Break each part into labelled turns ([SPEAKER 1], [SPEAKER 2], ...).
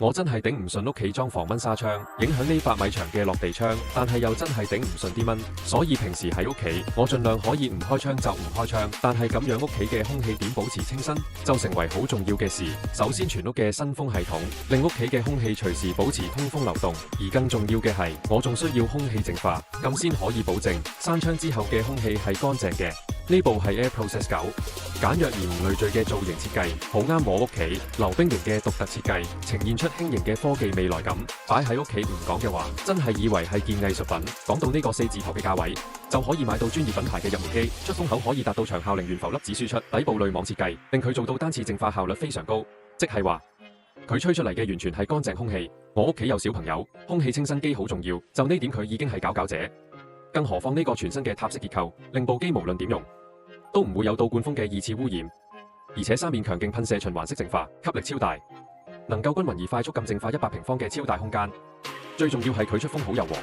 [SPEAKER 1] 我真係頂唔順屋企裝防蚊紗窗，影響呢8米長嘅落地窗，但係又真係頂唔順啲蚊，所以平時喺屋企，我盡量可以唔開窗就唔開窗，但係咁樣屋企嘅空氣點保持清新，就成為好重要嘅事。首先，全屋嘅新風系統，令屋企嘅空氣隨時保持通風流動，而更重要嘅係，我仲需要空氣淨化，咁先可以保證閂窗之後嘅空氣係乾淨嘅。呢部係 Air Process 9，簡約而唔累贅嘅造型設計，好啱我屋企。溜冰型嘅獨特設計，呈現出輕盈嘅科技未來感。擺喺屋企唔講嘅話，真係以為係件藝術品。講到呢個4字頭嘅價位，就可以買到專業品牌嘅入門機，出風口可以達到長效0懸浮粒子輸出，底部濾網設計，令佢做到單次淨化效率非常高，即係話佢吹出嚟嘅完全係乾淨空氣。我屋企有小朋友，空氣清新機好重要，就呢點佢已經係佼佼者。更何況呢個全新嘅塔式結構，令部機無論點用，都唔會有倒灌風嘅2次污染，而且3面強勁噴射循環式淨化，吸力超大，能夠均勻而快速咁淨化100平方嘅超大空間。最重要係佢出風好柔和，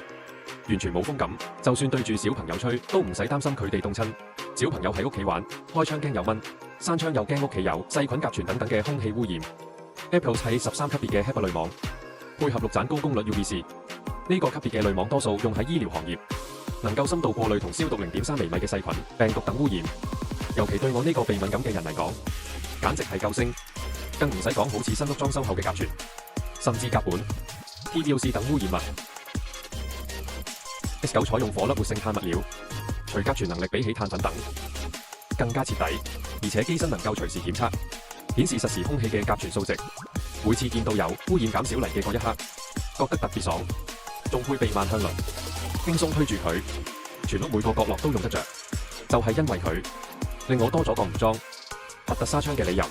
[SPEAKER 1] 完全冇風感，就算對住小朋友吹，都唔使擔心佢哋凍親。小朋友喺屋企玩，開窗驚有蚊，閂窗又驚屋企有細菌甲醛等等嘅空氣污染。Apple 係13級別嘅 HEPA 濾網，配合6盞高功率 UVC， 呢個級別嘅濾網多數用喺醫療行業，能夠深度過濾同消毒0.3微米嘅細菌、病毒等污染。尤其對我呢個鼻敏感嘅人嚟講，簡直係救星。更唔使講好似新屋裝修後嘅甲醛，甚至甲苯、TVOC 等污染物。S9 採用火粒活性炭物料，除甲醛能力比起碳粉等更加徹底，而且機身能夠隨時檢測，顯示實時空氣嘅甲醛數值。每次見到有污染減少嚟嘅嗰一刻，覺得特別爽，仲配備萬向輪，輕鬆推住佢，全屋每個角落都用得着。就係因為佢，令我多咗個唔裝核突紗窗嘅理由。